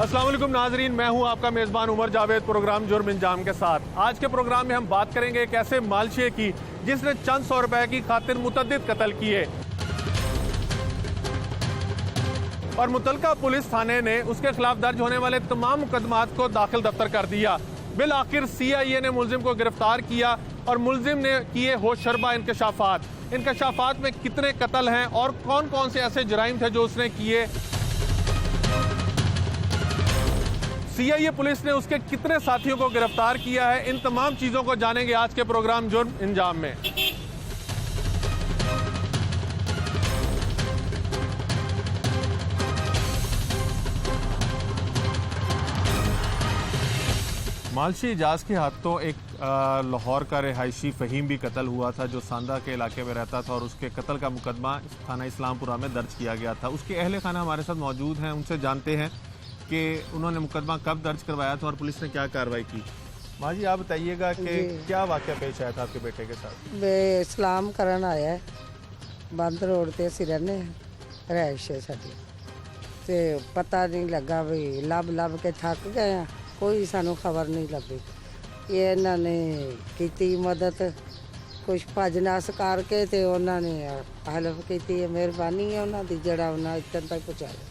अस्सलाम वालेकुम नाजरीन, मैं हूं आपका मेज़बान उमर जावेद, प्रोग्राम जुर्म इंजाम के साथ। आज के प्रोग्राम में हम बात करेंगे एक ऐसे मालशे की जिसने चंद सौ रुपए की खातिर मुतअद्दिद कत्ल किए और मुतलका पुलिस थाने ने उसके खिलाफ दर्ज होने वाले तमाम मुकदमात को दाखिल दफ्तर कर दिया। बिल आखिर CIA ने मुलजिम को गिरफ्तार किया और मुलजिम ने किए होशरबा इंकशाफात में कितने कत्ल हैं और कौन कौन से ऐसे जराइम थे जो उसने किए। CIA पुलिस ने उसके कितने साथियों को गिरफ्तार किया है, इन तमाम चीजों को जानेंगे आज के प्रोग्राम जुर्म इंजाम में। मालशी इजाज के हाथों एक लाहौर का रिहायशी फ़हीम भी कत्ल हुआ था जो सांदा के इलाके में रहता था और उसके कत्ल का मुकदमा थाना इस्लामपुरा में दर्ज किया गया था। उसके अहले खाना हमारे साथ मौजूद हैं, उनसे जानते हैं कि उन्होंने मुकदमा कब दर्ज करवाया था और पुलिस ने क्या कार्रवाई की। माँ जी, आप बताइएगा कि क्या वाक़या पेश आया था आपके बेटे के साथ? वे इस्लाम करन आया है, बंद रोड ते असीं रहने रहाइश है साडी ते पता नहीं लगा भी लब के थक गए हैं, कोई सानू खबर नहीं लगी। ये इन्होंने की मदद, कुछ भज नस करके ते उन्होंने हेल्प की। मेहरबानी है उन्होंने जड़ा उन्हें इतने तक पहुँचाया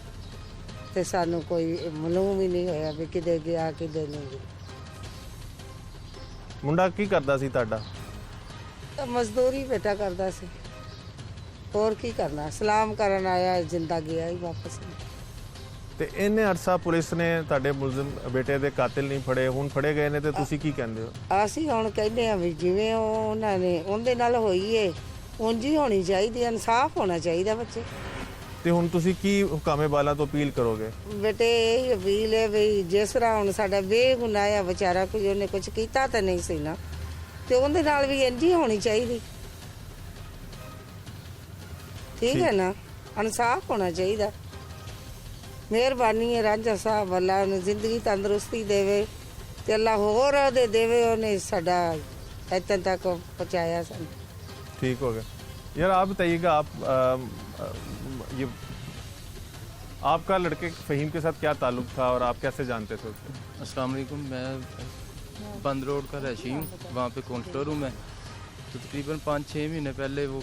ते सानू कोई मालूम ही नहीं होया भी किदे गया किदे नहीं गया। मुंडा की करदा सी तुहाडा? मजदूरी बेटा करदा सी, और की करना, सलाम करन आया, जिंदा गया ही वापस। ਤੇ ਇਹਨੇ ਅਰਸਾ ਪੁਲਿਸ ਨੇ ਤੁਹਾਡੇ ਮੁਲਜ਼ਮ ਬੇਟੇ ਦੇ ਕਾਤਿਲ ਨਹੀਂ ਫੜੇ, ਹੁਣ ਫੜੇ ਗਏ ਨੇ ਤੇ ਤੁਸੀਂ ਕੀ ਕਹਿੰਦੇ ਹੋ? ਅਸੀਂ ਹੁਣ ਕਹਿੰਦੇ ਆ ਵੀ ਜਿਵੇਂ ਉਹਨਾਂ ਨੇ ਉਹਦੇ ਨਾਲ ਹੋਈ ਏ ਉਂਝ ਹੀ ਹੋਣੀ ਚਾਹੀਦੀ, ਇਨਸਾਫ ਹੋਣਾ ਚਾਹੀਦਾ ਬੱਚੇ। ਤੇ ਹੁਣ ਤੁਸੀਂ ਕੀ ਹੁਕਾਮੇ ਬਾਲਾ ਤੋਂ ਅਪੀਲ ਕਰੋਗੇ? ਬੇਟੇ ਇਹ ਅਪੀਲ ਹੈ ਵੀ ਜਿਸ ਤਰ੍ਹਾਂ ਹੁਣ ਸਾਡਾ ਬੇਗੁਨਾਹ ਆ ਵਿਚਾਰਾ, ਕੋਈ ਉਹਨੇ ਕੁਝ ਕੀਤਾ ਤਾਂ ਨਹੀਂ ਸੀ ਨਾ, ਤੇ ਉਹਦੇ ਨਾਲ ਵੀ ਇੰਝ ਹੀ ਹੋਣੀ ਚਾਹੀਦੀ। ਠੀਕ ਹੈ ਨਾ, ਇਨਸਾਫ ਹੋਣਾ ਚਾਹੀਦਾ। मेहरबानी है रांझा साहब, अल्लाह ने जिंदगी तंदुरुस्ती देवे ते अल्लाह होर दे देवे, उन्हें साडा इतने तक पहुँचाया सन। ठीक हो गया। यार आप बताइएगा, आप ये आपका लड़के फ़हीम के साथ क्या ताल्लुक़ था और आप कैसे जानते थे उसको? अस्सलाम वालेकुम, मैं बंद रोड का रहायशी हूँ, वहाँ पे काउंसलर हूँ मैं। तो तकरीबन 5-6 महीने पहले वो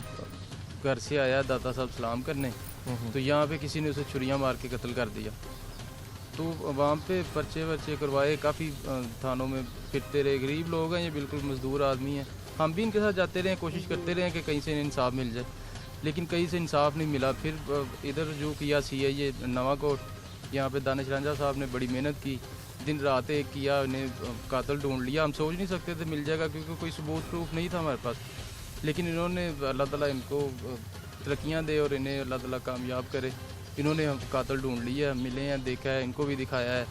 घर से आया दाता साहब सलाम करने, तो यहाँ पे किसी ने उसे छुरियाँ मार के कत्ल कर दिया। तो वहाँ पे पर्चे वर्चे करवाए, काफ़ी थानों में फिरते रहे। गरीब लोग हैं ये, बिल्कुल मजदूर आदमी हैं। हम भी इनके साथ जाते रहे, कोशिश करते रहे कि कहीं से इन्हें इंसाफ मिल जाए, लेकिन कहीं से इंसाफ नहीं मिला। फिर इधर जो किया CIA नवाकोट, यहाँ पे दानिश रांझा साहब ने बड़ी मेहनत की, दिन रात एक किया, इन्हें कातिल ढूंढ लिया। हम सोच नहीं सकते थे मिल जाएगा, क्योंकि कोई सबूत प्रूफ नहीं था हमारे पास, लेकिन इन्होंने अल्लाह ताला इनको तरक्कियाँ दे और इन्हें अल्लाह ताला कामयाब करे। इन्होंने हम कातिल ढूंढ लिया, मिले हैं, देखा है, इनको भी दिखाया है।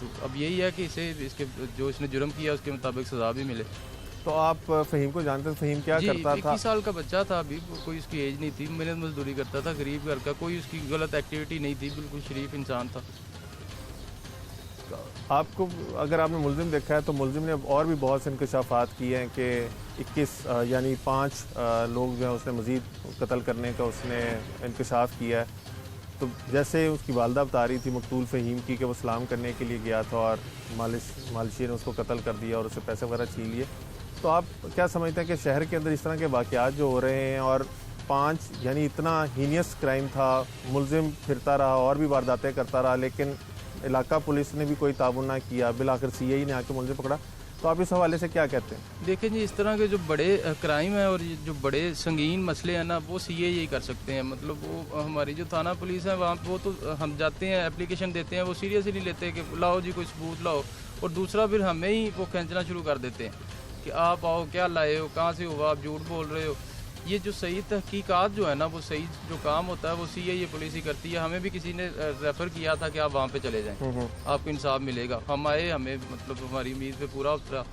तो अब यही है कि इसके जो इसने जुर्म किया उसके मुताबिक सज़ा भी मिले। तो आप फ़हीम को जानते थे? फ़हीम क्या करता था? 21 साल का बच्चा था, अभी कोई उसकी एज नहीं थी, मेहनत मजदूरी करता था, गरीब घर का, कोई उसकी गलत एक्टिविटी नहीं थी, बिल्कुल शरीफ इंसान था। आपको अगर आपने मुलजिम देखा है तो मुलजिम ने और भी बहुत से इंकशाफात किए हैं कि 21 यानी 5 लोग जो हैं उसने मज़ीद कत्ल करने का उसने इंकशाफ किया है। तो जैसे उसकी वालदा बता रही थी मकतूल फ़हीम की कि वो सलाम करने के लिए गया था और मालशी ने उसको कत्ल कर दिया और उससे पैसे वगैरह छीन लिए। तो आप क्या समझते हैं कि शहर के अंदर इस तरह के वाक़यात जो हो रहे हैं और 5 यानी इतना हीनियस क्राइम था, मुलजिम फिरता रहा और भी वारदातें करता रहा, लेकिन इलाका पुलिस ने भी कोई ताउन ना किया, बिल आखिर CIA ने आके मुलजिम पकड़ा, तो आप इस हवाले से क्या कहते हैं? देखें जी, इस तरह के जो बड़े क्राइम है और जो बड़े संगीन मसले हैं ना, वो CIA ही कर सकते हैं। मतलब वो हमारी जो थाना पुलिस है वहाँ वो तो हम जाते हैं, एप्लीकेशन देते हैं, वो सीरियस ही नहीं लेते कि लाओ जी कोई सबूत लाओ, और दूसरा फिर हमें ही वो खींचना शुरू कर देते हैं कि आप आओ, क्या लाए हो, कहाँ से हुआ, आप झूठ बोल रहे हो। ये जो सही तहकीकात जो है ना, वो सही जो काम होता है वो CIA पुलिस ही करती है। हमें भी किसी ने रेफ़र किया था कि आप वहाँ पे चले जाएं, आपको इंसाफ मिलेगा। हम आए, हमें मतलब हमारी उम्मीद पे पूरा उतरा।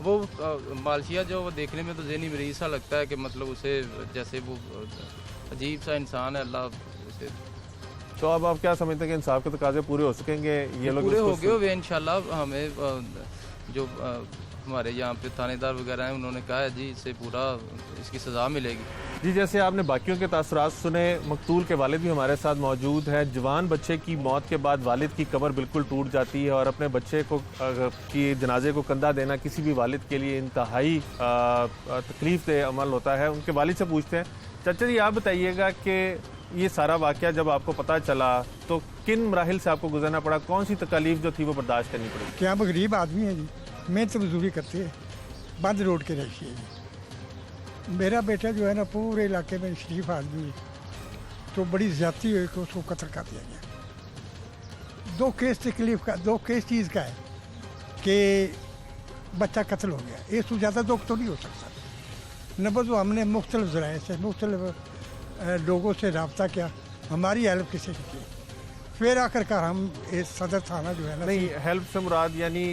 वो मालशिया जो वो देखने में तो ज़हनी मरीज़ सा लगता है कि मतलब उसे जैसे वो अजीब सा इंसान है, अल्लाह उसे। तो अब आप क्या समझते हैं कि इंसाफ के तकाज़े पूरे हो सकेंगे? ये लोग पूरे हो गए हुए इंशाल्लाह। हमें जो हमारे यहाँ पे थानेदार वगैरह हैं उन्होंने कहा है जी इससे पूरा इसकी सज़ा मिलेगी। जी, जैसे आपने बाकियों के तासुरात सुने, मकतूल के वालिद भी हमारे साथ मौजूद हैं। जवान बच्चे की मौत के बाद वालिद की कब्र बिल्कुल टूट जाती है और अपने बच्चे को की जनाजे को कंधा देना किसी भी वालिद के लिए इंतहाई तकलीफ दे अमल होता है। उनके वालिद से पूछते हैं। चाचा जी, आप बताइएगा कि ये सारा वाक़या जब आपको पता चला तो किन मराहिल से आपको गुजरना पड़ा, कौन सी तकलीफ जो थी वो बर्दाश्त करनी पड़ी? क्या हम गरीब आदमी है जी, मेहनत मजदूरी करते हैं, बंद रोड के रही है जी। मेरा बेटा जो है ना पूरे इलाके में शरीफ आदमी है, तो बड़ी ज़्यादती हुई कि उसको कत्ल कर दिया गया। दो केस चीज़ का है कि बच्चा कत्ल हो गया, इससे ज़्यादा दुख तो नहीं हो सकता। नंबर तो हमने मुख्तलिफ ज़राए से मुख्तलिफ लोगों से रब्ता किया, हमारी हेल्प किसी ने की, फिर आखिरकार हम इस सदर थाना जो है ना, नहीं, हेल्प से मुराद यानी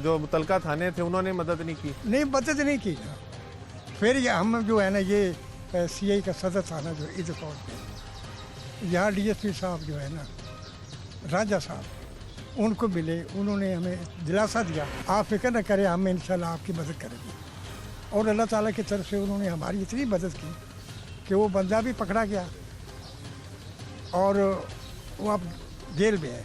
जो मुतलका थाने थे उन्होंने मदद नहीं की? नहीं, मदद नहीं की ना। फिर ये हम जो है ना ये CI का सदर थाना जो इधर पहुँच गए, यहाँ DSP साहब जो है ना राजा साहब, उनको मिले, उन्होंने हमें दिलासा दिया आप फिक्र न करें, हम इंशाल्लाह आपकी मदद करेंगे। और अल्लाह ताला की तरफ से उन्होंने हमारी इतनी मदद की कि वो बंदा भी पकड़ा गया और वो अब जेल में है।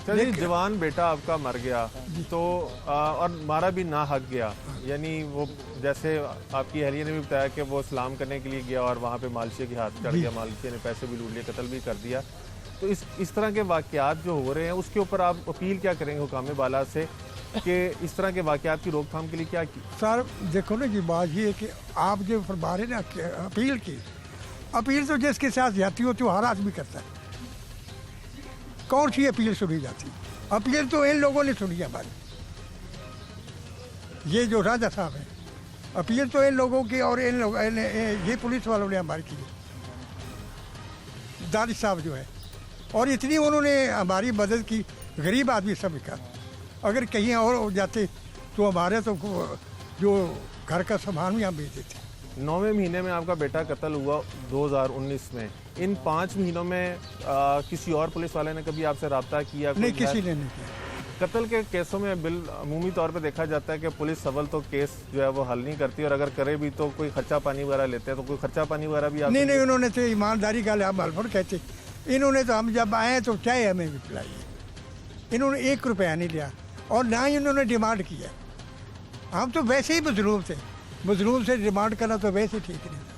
चलिए, जवान बेटा आपका मर गया तो और मारा भी ना हक गया, यानी वो जैसे आपकी अहलिया ने भी बताया कि वो सलाम करने के लिए गया और वहाँ पे मालशिया के हाथ चढ़ गया, मालशिया ने पैसे भी लूट लिए, कत्ल भी कर दिया। तो इस तरह के वाक़यात जो हो रहे हैं उसके ऊपर आप अपील क्या करेंगे हुकाम बाला से कि इस तरह के वाक़यात की रोकथाम के लिए क्या की? सर देखो ना जी, बात ये है कि आप जो फरमा रहे ना अपील की, अपील तो जिसके साथ जाती होती है हर आदमी करता है। कौन सी अपील सुनी जाती? अपील तो इन लोगों ने सुनी है हमारी, ये जो राजा साहब है, अपील तो इन लोगों की और ये पुलिस वालों ने हमारी की, दानिश साहब जो है, और इतनी उन्होंने हमारी मदद की। गरीब आदमी सब का, अगर कहीं और हो जाते तो हमारे तो जो घर का सामान भी हम बेच देते। 9वें महीने में आपका बेटा कत्ल हुआ 2019 में। इन 5 महीनों में किसी और पुलिस वाले ने कभी आपसे रब्ता किया? नहीं, किसी ने नहीं किया। कत्ल के केसों में अमूमी तौर पे देखा जाता है कि पुलिस अव्वल तो केस जो है वो हल नहीं करती और अगर करे भी तो कोई खर्चा पानी वगैरह लेते हैं। तो कोई खर्चा पानी वगैरह भी आप? नहीं, उन्होंने तो ईमानदारी का हम हल्फर कहते, इन्होंने तो हम जब आए तो चाय हमें भी पिलाई है, इन्होंने 1 रुपया नहीं लिया और ना ही उन्होंने डिमांड किया। हम तो वैसे ही मजलूम थे, मजलूम से डिमांड करना तो वैसे ठीक नहीं था।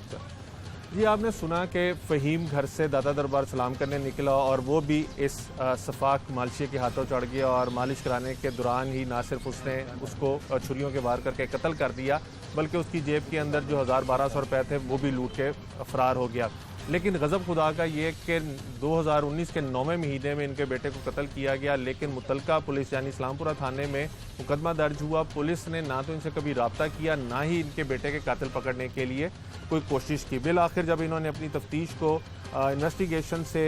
जी, आपने सुना कि फ़हीम घर से दादा दरबार सलाम करने निकला और वो भी इस सफाक मालशिया के हाथों चढ़ गया और मालिश कराने के दौरान ही ना सिर्फ उसने उसको छुरियों के वार करके कत्ल कर दिया बल्कि उसकी जेब के अंदर जो 1000-1200 रुपए थे वो भी लूट के फरार हो गया। लेकिन गज़ब खुदा का ये कि 2019 के 9वें महीने में इनके बेटे को कत्ल किया गया, लेकिन मुतलका पुलिस यानी इस्लामपुरा थाने में मुकदमा दर्ज हुआ। पुलिस ने ना तो इनसे कभी रब्ता किया, ना ही इनके बेटे के कातिल पकड़ने के लिए कोई कोशिश की। बिल आखिर जब इन्होंने अपनी तफ्तीश को इन्वेस्टिगेशन से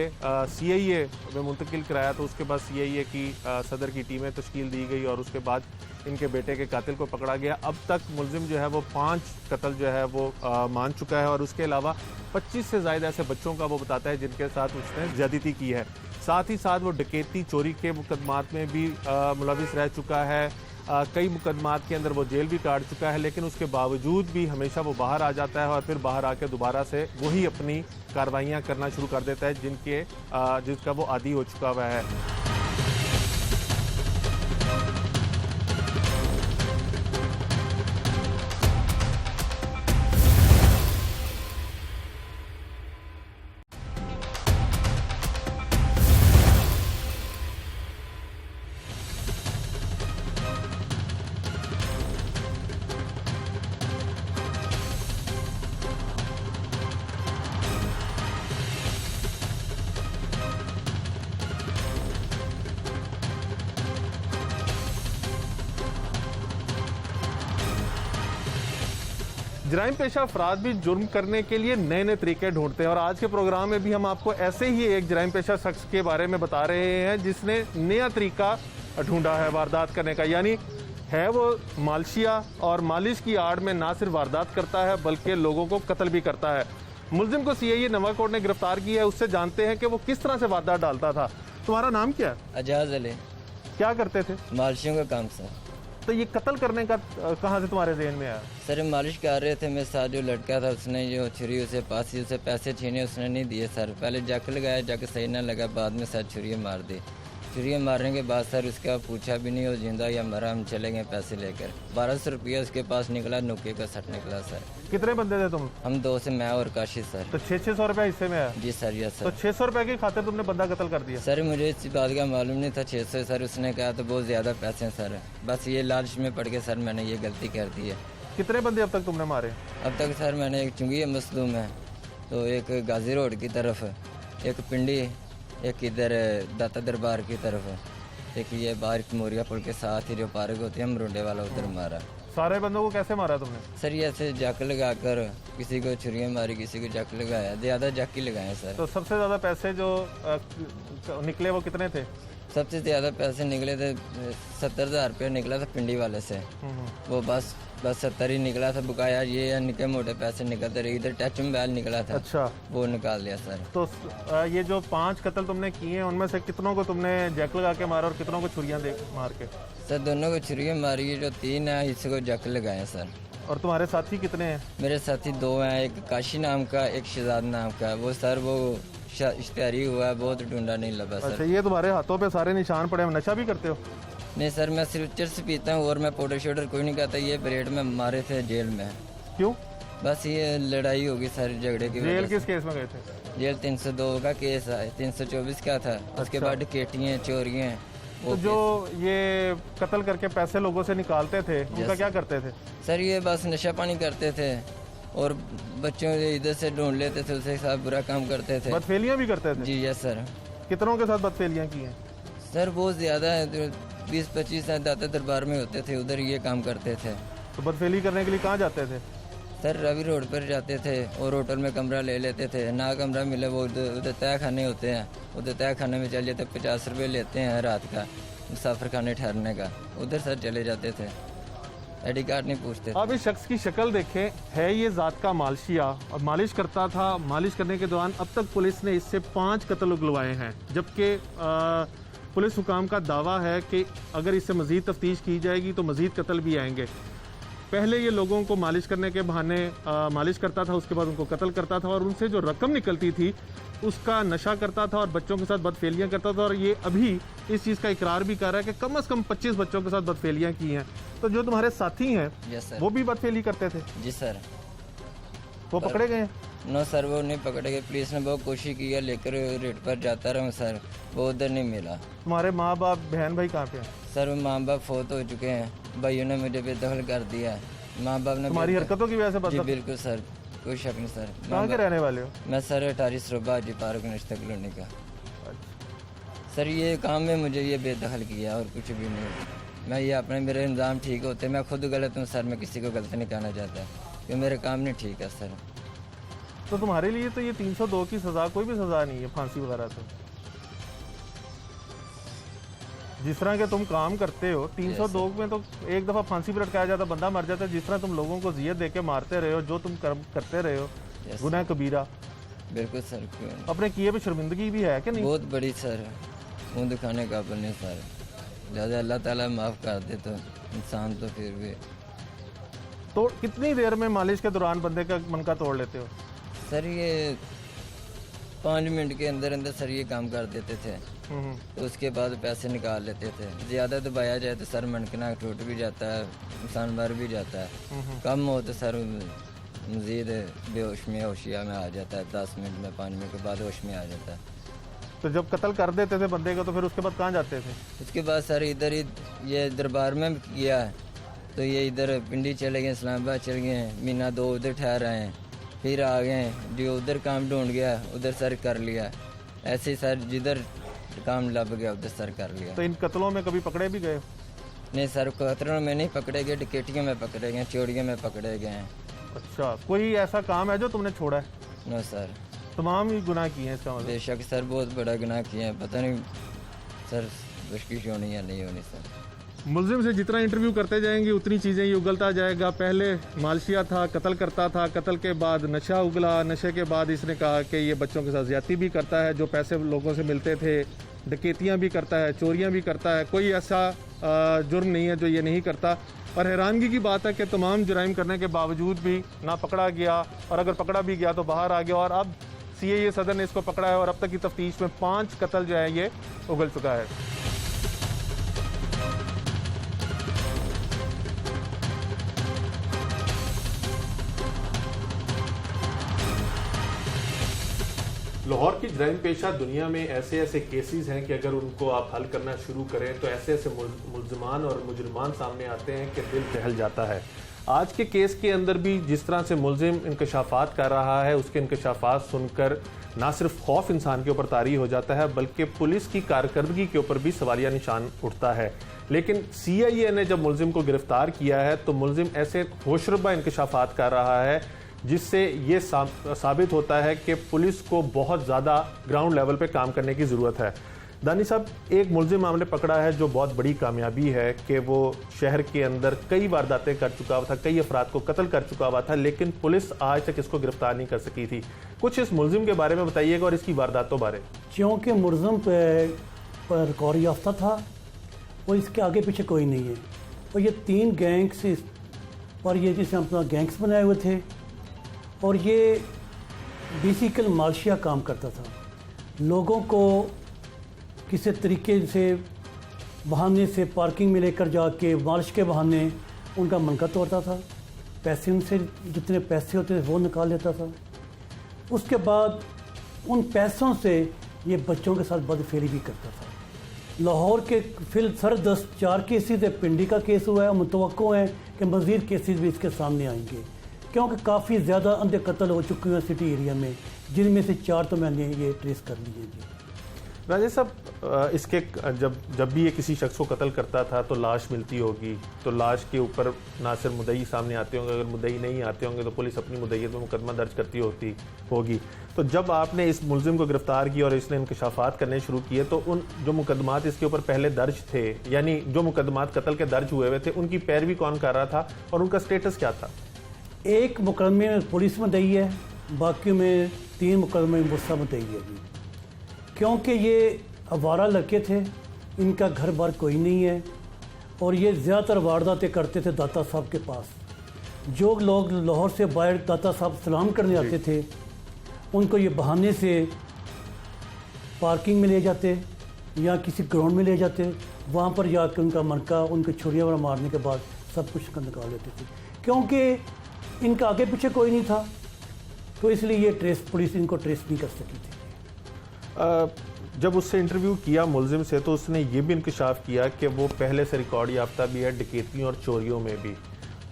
CIA में मुंतकिल कराया तो उसके बाद CIA की सदर की टीमें तश्कील दी गई और उसके बाद इनके बेटे के कातिल को पकड़ा गया। अब तक मुलजिम जो है वो 5 कत्ल जो है वो मान चुका है और उसके अलावा 25 से ज़्यादा ऐसे बच्चों का वो बताता है जिनके साथ उसने ज़्यादती की है। साथ ही साथ वो डकैती चोरी के मुकदमात में भी मुलविस रह चुका है। कई मुकदमात के अंदर वो जेल भी काट चुका है, लेकिन उसके बावजूद भी हमेशा वो बाहर आ जाता है और फिर बाहर आके दोबारा से वही अपनी कार्रवाइयाँ करना शुरू कर देता है जिसका वो आदी हो चुका हुआ है। जराइम पेशा अफराद भी जुर्म करने के लिए नए नए तरीके ढूंढते हैं और आज के प्रोग्राम में भी हम आपको ऐसे ही एक जराइम पेशा शख्स के बारे में बता रहे हैं जिसने नया तरीका ढूंढा है वारदात करने का। यानी है वो मालशिया और मालिश की आड़ में ना सिर्फ वारदात करता है बल्कि लोगों को कत्ल भी करता है। मुलजिम को CIA नवाकोट ने गिरफ्तार किया है। उससे जानते हैं कि वो किस तरह से वारदात डालता था। तुम्हारा नाम क्या है? एजाज अली। क्या करते थे? मालशियों का काम सर। तो ये कत्ल करने का कहाँ से तुम्हारे ज़हन में आया? सर मालिश कर रहे थे, मेरे साथ जो लड़का था उसने जो छुरी उसे पासी उसे पैसे छीने, उसने नहीं दिए सर। पहले जक लगाया, जक सही ना लगा, बाद में सर छुरी मार दी। छुरी मारने के बाद सर उसका पूछा भी नहीं वो जिंदा या मरा, हम चले गए पैसे लेकर। 1200 रुपया उसके पास निकला, नुक्के का सट निकला सर। कितने बंदे थे तुम? हम दो से, मैं और काशी सर। तो 600 रुपया हिस्से में आया? जी सर, यस तो सर। 600 रुपए की खातिर तुमने बंदा कत्ल कर दिया? सर मुझे इस बात का मालूम नहीं था 600 सर, उसने कहा तो बहुत ज़्यादा पैसे हैं सर, बस ये लालच में पड़ के सर मैंने ये गलती कर दी है। कितने बंदे अब तक तुमने मारे? अब तक सर मैंने एक चुंगी मसलूम है, तो एक गाजी रोड की तरफ, एक पिंडी, एक इधर दाता दरबार की तरफ, एक ये बाहर मोरिया पुल के साथ ही जो पार्क होती है मरुंडे वाला, उधर मारा। सारे बंदों को कैसे मारा तुमने? सर ये ऐसे जक लगा कर, किसी को छुरियाँ मारी, किसी को जक लगाया, ज़्यादा जक ही लगाए सर। तो सबसे ज़्यादा पैसे जो निकले वो कितने थे? सबसे ज़्यादा पैसे निकले थे 70,000 रुपये निकला था पिंडी वाले से, वो बस 70 ही निकला था। बकाया ये निके मोटे पैसे निकलते रहे, इधर टच मोबाइल निकला था, अच्छा, वो निकाल लिया सर। तो ये जो 5 कत्ल तुमने किए हैं उनमें से कितनों को तुमने जैक लगा के मारा और कितनों को छुरियां दे मार के? सर दोनों को छुरियाँ मारी है, जो 3 है इसी को जक लगाए सर। और तुम्हारे साथी कितने हैं? मेरे साथी 2 हैं, एक काशी नाम का, एक शहजाद नाम का। वो सर वो इश्तेहारी हुआ है, बहुत ढूंढा नहीं लगा अच्छा, सर। ये तुम्हारे हाथों पे सारे निशान पड़े हैं। नशा भी करते हो? नहीं सर, मैं सिर्फ चिप्स पीता हूँ और मैं पाउडर शाउडर कोई नहीं खाता। ये परेड में मारे थे जेल में, क्यों? बस ये लड़ाई होगी सर, झगड़े की जेल वजह किस केस में गए थे? से। जेल 302 का केस है, 324 का था। उसके बाद डकैतियाँ, चोरियाँ। तो जो ये कत्ल करके पैसे लोगों से निकालते थे उनका क्या करते थे? सर ये बस नशा पानी करते थे और बच्चों को इधर से ढूंढ लेते थे, उसके साथ बुरा काम करते थे। बदफेलियां भी करते थे? जी यस सर। कितनों के साथ बदफेलियां की हैं? सर बहुत ज़्यादा है, 20-25 दाता दरबार में होते थे, उधर ये काम करते थे। तो बदफेली करने के लिए कहाँ जाते थे? सर रवि रोड पर जाते थे और होटल में कमरा ले लेते थे। ना कमरा मिले वो उधर तय खाने होते हैं, उधर तय खाने में चले जाते, 50 रुपये लेते हैं रात का मुसाफिर खाने ठहरने का, उधर सर चले जाते थे। आईडी कार्ड नहीं पूछते थे। अब इस शख्स की शक्ल देखें, है ये जात का मालशिया और मालिश करता था। मालिश करने के दौरान अब तक पुलिस ने इससे 5 कत्ल उगलवाए हैं, जबकि पुलिस हुकाम का दावा है कि अगर इससे मज़ीद तफ्तीश की जाएगी तो मज़ीद कत्ल भी आएंगे। पहले ये लोगों को मालिश करने के बहाने मालिश करता था, उसके बाद उनको कत्ल करता था और उनसे जो रकम निकलती थी उसका नशा करता था और बच्चों के साथ बदफेलियां करता था। और ये अभी इस चीज़ का इकरार भी कर रहा है कि कम से कम 25 बच्चों के साथ बदफेलियां की हैं। तो जो तुम्हारे साथी हैं यस सर। वो भी बदफेली करते थे? जी सर। वो पकड़े गए हैं? नो सर, वो नहीं पकड़े गए। पुलिस ने बहुत कोशिश की है, लेकर रेट पर जाता रहा सर, वो उधर नहीं मिला। तुम्हारे माँ बाप बहन भाई कहाँ पे हैं? सर माँ बाप फौत हो चुके हैं, भाइयों ने मुझे बेदखल कर दिया है। माँ बाप ने तुम्हारी हरकतों की वजह से जी बदला? बिल्कुल सर, कोई शक नहीं सर। कहाँ के रहने वाले हो? मैं सर 28 सुरबा हाजी पार्क नश्ता कॉलोनी का। सर ये काम में मुझे ये बेदखल किया और कुछ भी नहीं। मैं ये अपने मेरे इंतजाम ठीक होते, मैं खुद गलत हूँ सर, मैं किसी को गलत नहीं कहना चाहता क्योंकि मेरे काम नहीं ठीक है सर। तो तुम्हारे लिए तो ये 302 की सज़ा कोई भी सज़ा नहीं है, फांसी वगैरह तो। जिस तरह के तुम काम करते हो 302 में तो एक दफ़ा फांसी पर लटकाया जाता, बंदा मर जाता है। जिस तरह तुम लोगों को ज़ियत दे के मारते रहे हो, जो तुम करते रहे हो, गुनाह कबीरा। बिल्कुल सर, अपने किए पे शर्मिंदगी भी है कि नहीं? बहुत बड़ी सर, मुँह दिखाने का नहीं सर। ज़्यादा अल्लाह ताला माफ़ कर दे तो इंसान तो फिर भी। तो कितनी देर में मालिश के दौरान बंदे का मन का तोड़ लेते हो? सर ये 5 मिनट के अंदर अंदर सर ये काम कर देते थे, तो उसके बाद पैसे निकाल लेते थे। ज़्यादा दबाया जाए तो सर मनकना टूट भी जाता है, इंसान मर भी जाता है। कम हो तो सर मज़ीद बेहोश में होशिया में आ जाता है, 10 मिनट में 5 मिनट के बाद होश में आ जाता है। तो जब कत्ल कर देते थे बंदे को तो फिर उसके बाद कहाँ जाते थे? उसके बाद सर इधर ही ये दरबार में किया है, तो ये इधर पिंडी चले गए, इस्लामाबाद चले गए, मीना 2 उधर ठहर आए हैं, फिर आ गए, जो उधर काम ढूंढ गया उधर सर कर लिया। ऐसे ही सर जिधर काम लग गया उधर सर कर लिया। तो इन कत्लों में कभी पकड़े भी गए? नहीं सर, कतरों में नहीं पकड़े गए, डकैतियों में पकड़े गए, चोरियों में पकड़े गए हैं। अच्छा, कोई ऐसा काम है जो तुमने छोड़ा है? नो सर, तमाम ही गुनाह किए हैं इसका मतलब? बेशक सर, बहुत बड़ा गुनाह किया है, पता नहीं सर मुश्किल होनी या नहीं होनी सर। मुलजिम से जितना इंटरव्यू करते जाएंगे उतनी चीज़ें ये उगलता जाएगा। पहले मालशिया था, कत्ल करता था, कत्ल के बाद नशा उगला, नशे के बाद इसने कहा कि ये बच्चों के साथ ज्यादती भी करता है, जो पैसे लोगों से मिलते थे, डकैतियाँ भी करता है, चोरियाँ भी करता है। कोई ऐसा जुर्म नहीं है जो ये नहीं करता। और हैरानगी की बात है कि तमाम जुराइम करने के बावजूद भी ना पकड़ा गया, और अगर पकड़ा भी गया तो बाहर आ गया, और अब CIA सदर ने इसको पकड़ा है और अब तक की तफ्तीश में 5 कत्ल जो है ये उगल चुका है। लाहौर की जराइम पेशा दुनिया में ऐसे ऐसे केसेस हैं कि अगर उनको आप हल करना शुरू करें तो ऐसे ऐसे मुल्ज़िमान और मुजरिमान सामने आते हैं कि दिल दहल जाता है। आज के केस के अंदर भी जिस तरह से मुल्ज़िम इंकशाफात कर रहा है, उसके इंकशाफात सुनकर ना सिर्फ खौफ इंसान के ऊपर तारी हो जाता है बल्कि पुलिस की कारकर्दगी के ऊपर भी सवालिया निशान उठता है। लेकिन CIA ने जब मुल्ज़िम को गिरफ्तार किया है तो मुल्ज़िम ऐसे होशरुबा इंकशाफात कर रहा है जिससे ये साबित होता है कि पुलिस को बहुत ज़्यादा ग्राउंड लेवल पे काम करने की ज़रूरत है। दानी साहब, एक मुल्ज़िम हमने पकड़ा है जो बहुत बड़ी कामयाबी है कि वो शहर के अंदर कई वारदातें कर चुका हुआ था, कई अफराद को कत्ल कर चुका हुआ था, लेकिन पुलिस आज तक इसको गिरफ्तार नहीं कर सकी थी। कुछ इस मुल्ज़िम के बारे में बताइएगा और इसकी वारदातों बारे। क्योंकि मुल्ज़िम पर रिकॉर्ड याफ्ता था और इसके आगे पीछे कोई नहीं है, और ये 3 गैंग्स पर ये जिसे अपना गैंग्स बनाए हुए थे, और ये बेसिकल मालशिया काम करता था। लोगों को किसी तरीके से बहाने से पार्किंग में लेकर जाके मालिश के बहाने उनका मनका तोड़ता था, पैसे उनसे जितने पैसे होते थे वो निकाल लेता था। उसके बाद उन पैसों से ये बच्चों के साथ बदफेली भी करता था। लाहौर के फिल सरदस्त 4 केसेस है, पिंडी का केस हुआ है, मुतवक्को है कि मज़ीद केसेस भी इसके सामने आएंगे, क्योंकि काफ़ी ज़्यादा अंधे कत्ल हो चुके हैं सिटी एरिया में, जिनमें से 4 तो मैंने ये ट्रेस कर लिए जी। राजेश साहब, इसके जब भी ये किसी शख्स को कत्ल करता था तो लाश मिलती होगी, तो लाश के ऊपर ना सिर्फ मुद्दई सामने आते होंगे, अगर मुद्दई नहीं आते होंगे तो पुलिस अपनी मुद्दईयत में मुकदमा दर्ज करती होगी। तो जब आपने इस मुल्ज़िम को गिरफ्तार किया और इसने इंकशाफात करने शुरू किए तो उन जो मुकदमात इसके ऊपर पहले दर्ज थे, यानी जो मुकदमात कत्ल के दर्ज हुए थे, उनकी पैरवी कौन कर रहा था और उनका स्टेटस क्या था? एक मुकदमे में पुलिस मुद्दई है, बाकी में 3 मुकदमे में मुस्सा मुद्दई है जी। क्योंकि ये आवारा लड़के थे, इनका घर बार कोई नहीं है, और ये ज़्यादातर वारदातें करते थे दाता साहब के पास। जो लोग लाहौर से बाहर दाता साहब सलाम करने आते थे, उनको ये बहाने से पार्किंग में ले जाते या किसी ग्राउंड में ले जाते, वहाँ पर जाकर उनका मनका, उनके छुरियाँ वगैरह मारने के बाद सब कुछ निकाल लेते थे। क्योंकि इनका आगे पीछे कोई नहीं था, तो इसलिए ये पुलिस इनको ट्रेस नहीं कर सकी थी। जब उससे इंटरव्यू किया मुल्ज़िम से तो उसने ये भी इंकशाफ किया कि वो पहले से रिकॉर्ड याफ्ता भी है डकैतियों और चोरियों में भी,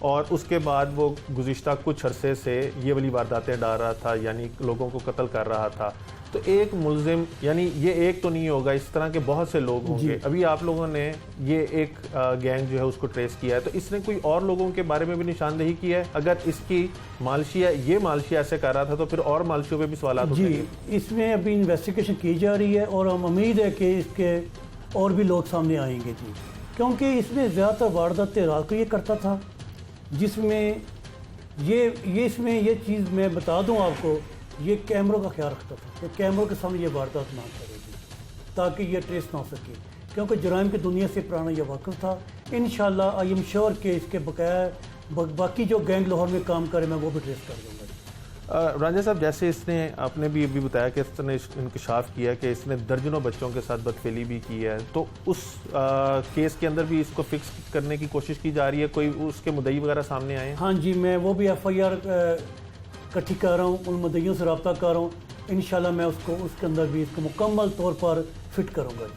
और उसके बाद वो गुज़िश्ता कुछ अरसे से ये वाली वारदातें डाल रहा था, यानी लोगों को कत्ल कर रहा था। तो एक मुल्ज़िम, यानी ये एक तो नहीं होगा, इस तरह के बहुत से लोग होंगे। अभी आप लोगों ने ये एक गैंग जो है उसको ट्रेस किया है, तो इसने कोई और लोगों के बारे में भी निशानदेही की है? अगर इसकी ये मालशिया ऐसे कर रहा था तो फिर और मालशियों पे भी सवाल जी, इसमें अभी इन्वेस्टिगेशन की जा रही है और हम उम्मीद है कि इसके और भी लोग सामने आएंगे जी, क्योंकि इसमें ज़्यादातर वारदातें रात को ये करता था, जिसमें इसमें ये चीज़ मैं बता दूं आपको, ये कैमरों का ख्याल रखता था कि कैमरों के सामने ये वारदात ना करेगी ताकि ये ट्रेस ना हो सके, क्योंकि जुराइम की दुनिया से पुराना ये वाकिफ था। इंशाल्लाह आई एम श्योर कि इसके बकाया बाकी जो गैंग लाहौर में काम करे मैं वो भी ट्रेस कर दूँगा। राजा साहब, जैसे इसने आपने भी अभी बताया कि इसने इंकशाफ किया कि इसने दर्जनों बच्चों के साथ बदफेली भी की है, तो उस केस के अंदर भी इसको फिक्स करने की कोशिश की जा रही है? कोई उसके मुद्दई वगैरह सामने आए? हाँ जी, मैं वो भी FIR इकट्ठी कर रहा हूँ, उन मुद्दइयों से रब्ता कर रहा हूँ। इंशाल्लाह मैं उसके अंदर भी इसको मुकम्मल तौर पर फिट करूँगा।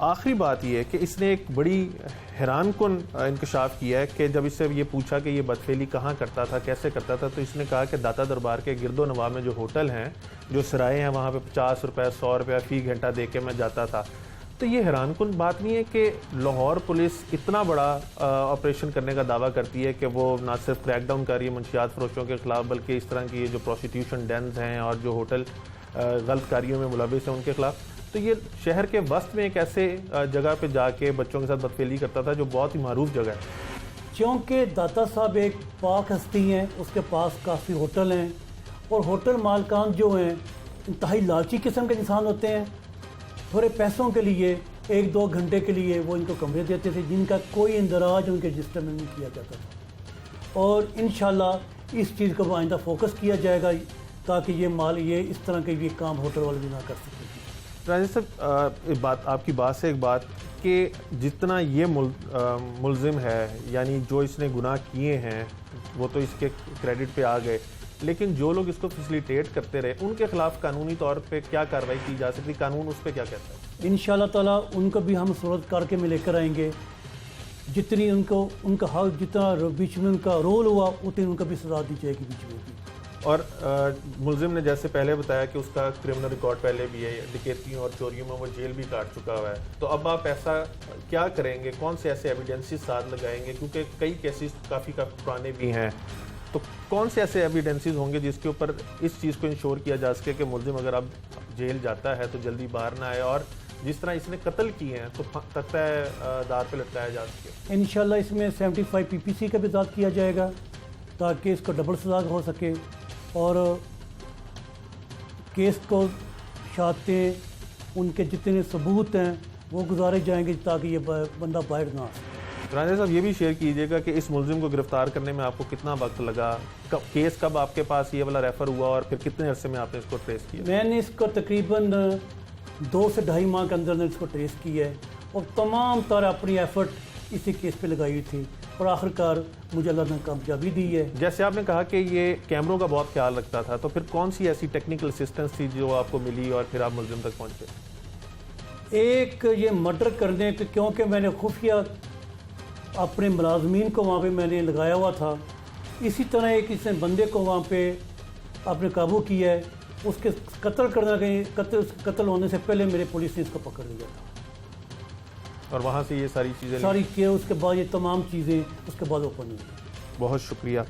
आखिरी बात यह है कि इसने एक बड़ी हैरानकुन इंकशाफ किया है कि जब इससे ये पूछा कि ये बदफेली कहाँ करता था, कैसे करता था, तो इसने कहा कि दाता दरबार के गिरदो नवाब में जो होटल हैं, जो सराय हैं, वहाँ पे 50 रुपये 100 रुपये फ़ी घंटा दे के मैं जाता था। तो ये हैरानकुन बात नहीं है कि लाहौर पुलिस इतना बड़ा ऑपरेशन करने का दावा करती है कि वो ना सिर्फ क्रैकडाउन कर रही है मुंशियात फरोशों के ख़िलाफ़, बल्कि इस तरह की ये जो प्रोस्टिट्यूशन डेन्स हैं और जो होटल गलत कारियों में मुलविस हैं उनके ख़िलाफ़। तो ये शहर के वस्त में एक ऐसे जगह पे जाके बच्चों के साथ बदफेली करता था जो बहुत ही मारूफ जगह है। क्योंकि दाता साहब एक पाक हस्ती हैं, उसके पास काफ़ी होटल हैं, और होटल मालकान जो हैं इंतहाई लालची किस्म के इंसान होते हैं। थोड़े पैसों के लिए 1-2 घंटे के लिए वो इनको कमरे देते थे जिनका कोई इंदराज उनके रजिस्टर में नहीं किया जाता था। और इंशाल्लाह इस चीज़ को आइंदा फोकस किया जाएगा ताकि ये इस तरह के भी काम होटल वाले भी ना कर सकें। राजेश साहब, आपकी बात से एक बात कि जितना ये मुलजिम है, यानी जो इसने गुनाह किए हैं वो तो इसके क्रेडिट पे आ गए, लेकिन जो लोग इसको फैसिलिटेट करते रहे उनके खिलाफ कानूनी तौर पे क्या कार्रवाई की जा सकती, कानून उस पर क्या कहता है? इंशाल्लाह ताला उनको भी हम सूरत करके में लेकर आएंगे, जितनी उनका हक जितना बीच में उनका रोल हुआ उतनी उनको भी सजा दी जाएगी बीच में भी। और मुलजिम ने जैसे पहले बताया कि उसका क्रिमिनल रिकॉर्ड पहले भी है, डकैतियों और चोरियों में वो जेल भी काट चुका हुआ है, तो अब आप ऐसा क्या करेंगे, कौन से ऐसे एविडेंसेस साथ लगाएंगे, क्योंकि कई केसेस काफ़ी पुराने भी हैं, तो कौन से ऐसे एविडेंसेस होंगे जिसके ऊपर इस चीज़ को इंश्योर किया जा सके कि मुलजिम अगर अब जेल जाता है तो जल्दी बाहर ना आए, और जिस तरह इसने कत्ल किए हैं तो तख्ता दार पे लटकाया जा सके? इंशाल्लाह इसमें 75 PPC का भी दाद किया जाएगा ताकि इसको डबल सजा हो सके और केस को शहादतें उनके जितने सबूत हैं वो गुजारे जाएंगे ताकि ये बंदा बाहर ना आ सके। राजेश साहब, ये भी शेयर कीजिएगा कि इस मुलजिम को गिरफ्तार करने में आपको कितना वक्त लगा, केस कब आपके पास ये वाला रेफर हुआ और फिर कितने अरसे में आपने इसको ट्रेस किया? मैंने इसको तकरीबन 2 से 2.5 माह के अंदर इसको ट्रेस किया है और तमाम तरह अपनी एफर्ट इसी केस पे लगाई हुई थी और आखिरकार मुझे अल्लाह ने कामयाबी दी है। जैसे आपने कहा कि ये कैमरों का बहुत ख्याल रखता था, तो फिर कौन सी ऐसी टेक्निकल असिस्टेंस थी जो आपको मिली और फिर आप मुलजिम तक पहुंचे? एक ये मर्डर करने के, क्योंकि मैंने खुफिया अपने मुलाजमीन को वहाँ पे मैंने लगाया हुआ था, इसी तरह एक इसने बंदे को वहाँ पे आपने काबू किया है, उसके कत्ल होने से पहले मेरे पुलिस ने इसको पकड़ लिया था और वहाँ से ये सारी चीज़ें सारी किया, उसके बाद ये तमाम चीज़ें उसके बाद ओपन हुई। बहुत शुक्रिया।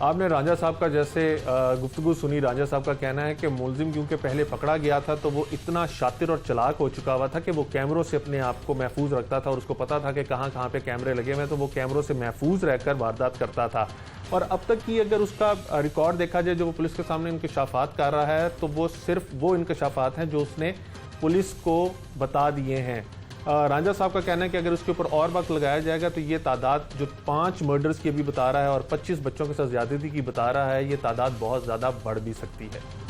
आपने रांझा साहब का जैसे गुफ्तगू सुनी, रांझा साहब का कहना है कि मुलजिम क्योंकि पहले पकड़ा गया था तो वो इतना शातिर और चलाक हो चुका हुआ था कि वो कैमरों से अपने आप को महफूज रखता था और उसको पता था कि कहाँ कहाँ पे कैमरे लगे हुए हैं, तो वो कैमरों से महफूज रहकर वारदात करता था। और अब तक की अगर उसका रिकॉर्ड देखा जाए जो वो पुलिस के सामने इंकशाफात कर रहा है, तो वो सिर्फ वो इंकशाफात हैं जो उसने पुलिस को बता दिए हैं। रांझा साहब का कहना है कि अगर उसके ऊपर और वक्त लगाया जाएगा तो ये तादाद जो 5 मर्डर्स की अभी बता रहा है और 25 बच्चों के साथ ज्यादती की बता रहा है, ये तादाद बहुत ज़्यादा बढ़ भी सकती है।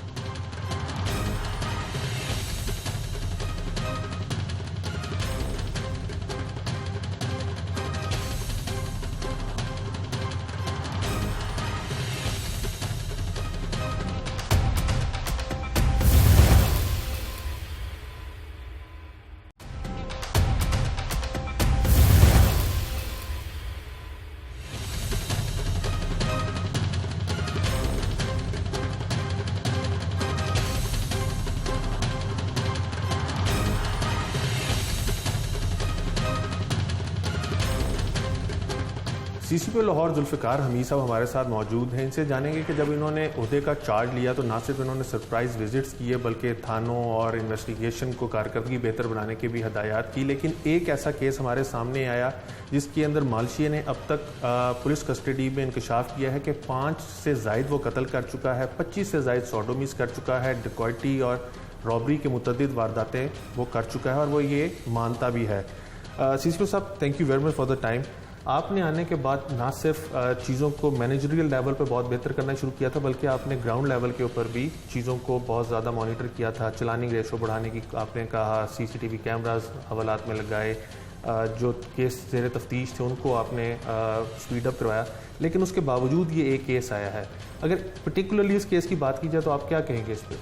सीसीपी लाहौर जुल्फ़िकार हमीद साहब हमारे साथ मौजूद हैं। इनसे जानेंगे कि जब इन्होंने ओहदे का चार्ज लिया तो ना सिर्फ इन्होंने सरप्राइज़ विजिट्स किए बल्कि थानों और इन्वेस्टिगेशन को कारकर्दगी बेहतर बनाने की भी हदायत की, लेकिन एक ऐसा केस हमारे सामने आया जिसके अंदर मालशिया ने अब तक पुलिस कस्टडी में इंकशाफ किया है कि 5 से ज़ायद वो कत्ल कर चुका है, 25 से ज़ायद सोडोमीज कर चुका है, डिकॉयटी और रॉबरी के मुतअद्दिद वारदातें वो कर चुका है और वो ये मानता भी है। सीसीपी साहब, thank you very much for the time. आपने आने के बाद ना सिर्फ चीज़ों को मैनेजरियल लेवल पर बहुत बेहतर करना शुरू किया था बल्कि आपने ग्राउंड लेवल के ऊपर भी चीज़ों को बहुत ज़्यादा मॉनिटर किया था। चलानी रेशो बढ़ाने की आपने कहा, सीसीटीवी कैमरास हवालात में लगाए, जो केस ज़ेर तफ्तीश थे उनको आपने स्पीड अप करवाया, लेकिन उसके बावजूद ये एक केस आया है। अगर पर्टिकुलरली इस केस की बात की जाए तो आप क्या कहेंगे इस पर?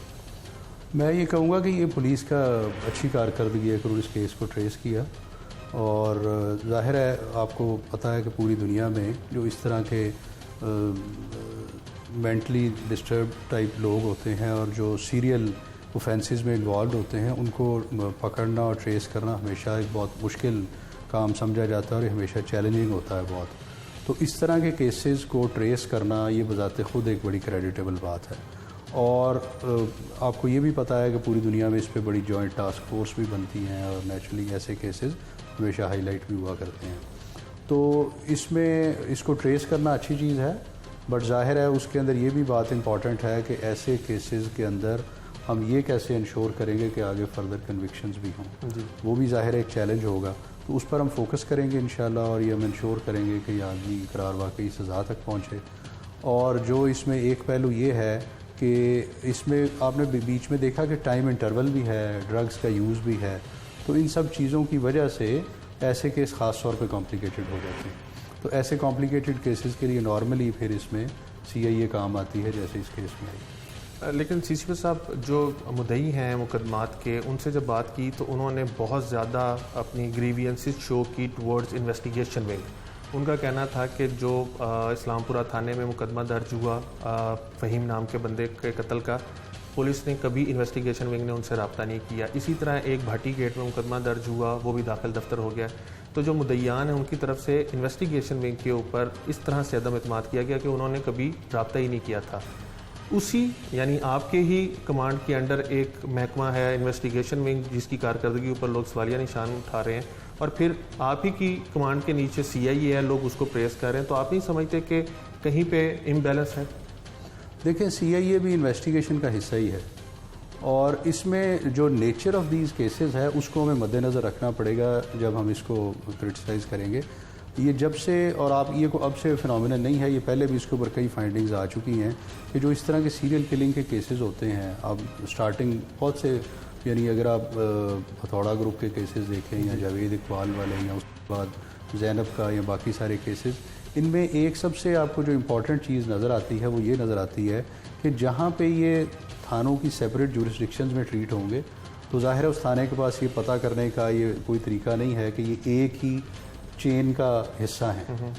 मैं ये कहूँगा कि ये पुलिस का अच्छी कारकर्दगी है कि इस केस को ट्रेस किया, और ज़ाहिर है आपको पता है कि पूरी दुनिया में जो इस तरह के मेंटली डिस्टर्ब टाइप लोग होते हैं और जो सीरियल ऑफेंसेस में इन्वॉल्व होते हैं उनको पकड़ना और ट्रेस करना हमेशा एक बहुत मुश्किल काम समझा जाता है और ये हमेशा चैलेंजिंग होता है बहुत। तो इस तरह के केसेस को ट्रेस करना ये बजाते ख़ुद एक बड़ी क्रेडिटेबल बात है। और आपको ये भी पता है कि पूरी दुनिया में इस पर बड़ी जॉइंट टास्क फोर्स भी बनती हैं और नेचुरली ऐसे केसेस हमेशा हाईलाइट भी हुआ करते हैं। तो इसमें इसको ट्रेस करना अच्छी चीज़ है, बट ज़ाहिर है उसके अंदर ये भी बात इम्पॉर्टेंट है कि ऐसे केसेस के अंदर हम ये कैसे इंश्योर करेंगे कि आगे फर्दर कन्विक्शंस भी हों, वो भी ज़ाहिर है एक चैलेंज होगा। तो उस पर हम फोकस करेंगे इंशाल्लाह, और ये हम इंश्योर करेंगे कि आदमी इकरार वाकई सज़ा तक पहुँचे। और जो इसमें एक पहलू ये है कि इसमें आपने बीच में देखा कि टाइम इंटरवल भी है, ड्रग्स का यूज़ भी है, तो इन सब चीज़ों की वजह से ऐसे केस ख़ास तौर पे कॉम्प्लिकेटेड हो जाते हैं। तो ऐसे कॉम्प्लिकेटेड केसेस के लिए नॉर्मली फिर इसमें CIA काम आती है, जैसे इस केस में आई। लेकिन CCP साहब जो मुद्दई हैं मुकदमात के, उनसे जब बात की तो उन्होंने बहुत ज़्यादा अपनी ग्रीवियंसेस शो की टुवर्ड्स इन्वेस्टिगेशन विंग। उनका कहना था कि जो इस्लामपुरा थाने में मुकदमा दर्ज हुआ फ़हीम नाम के बंदे के कत्ल का, पुलिस ने कभी इन्वेस्टिगेशन विंग ने उनसे रब्ता नहीं किया। इसी तरह एक भाटी गेट में मुकदमा दर्ज हुआ, वो भी दाखिल दफ्तर हो गया। तो जो मुद्दईयान हैं उनकी तरफ से इन्वेस्टिगेशन विंग के ऊपर इस तरह से अदम एतमाद किया गया कि उन्होंने कभी रब्ता ही नहीं किया था। उसी यानी आपके ही कमांड के अंडर एक महकमा है इन्वेस्टिगेशन विंग, जिसकी कारकर्दगी ऊपर लोग सवालिया निशान उठा रहे हैं, और फिर आप ही की कमांड के नीचे CIA है, लोग उसको प्रेस कर रहे हैं। तो आप नहीं समझते कि कहीं पे इम्बैलेंस है? देखें, CIA भी इन्वेस्टिगेशन का हिस्सा ही है, और इसमें जो नेचर ऑफ दीज केसेस है उसको हमें मद्देनज़र रखना पड़ेगा जब हम इसको क्रिटिसाइज़ करेंगे। ये जब से, और आप ये को अब से फिनोमिना नहीं है, ये पहले भी इसके ऊपर कई फाइंडिंग्स आ चुकी हैं कि जो इस तरह के सीरियल किलिंग के केसेस होते हैं, अब स्टार्टिंग बहुत से, यानी अगर आप हथौड़ा ग्रुप के केसेस देखें या जावेद इकबाल वाले, या उसके बाद ज़ैनब का, या बाकी सारे केसेस, इनमें एक सबसे आपको जो इम्पॉर्टेंट चीज़ नज़र आती है वो ये नज़र आती है कि जहाँ पे ये थानों की सेपरेट जुरिस्डिक्शंस में ट्रीट होंगे, तो ज़ाहिर है उस थाने के पास ये पता करने का ये कोई तरीका नहीं है कि ये एक ही चेन का हिस्सा है।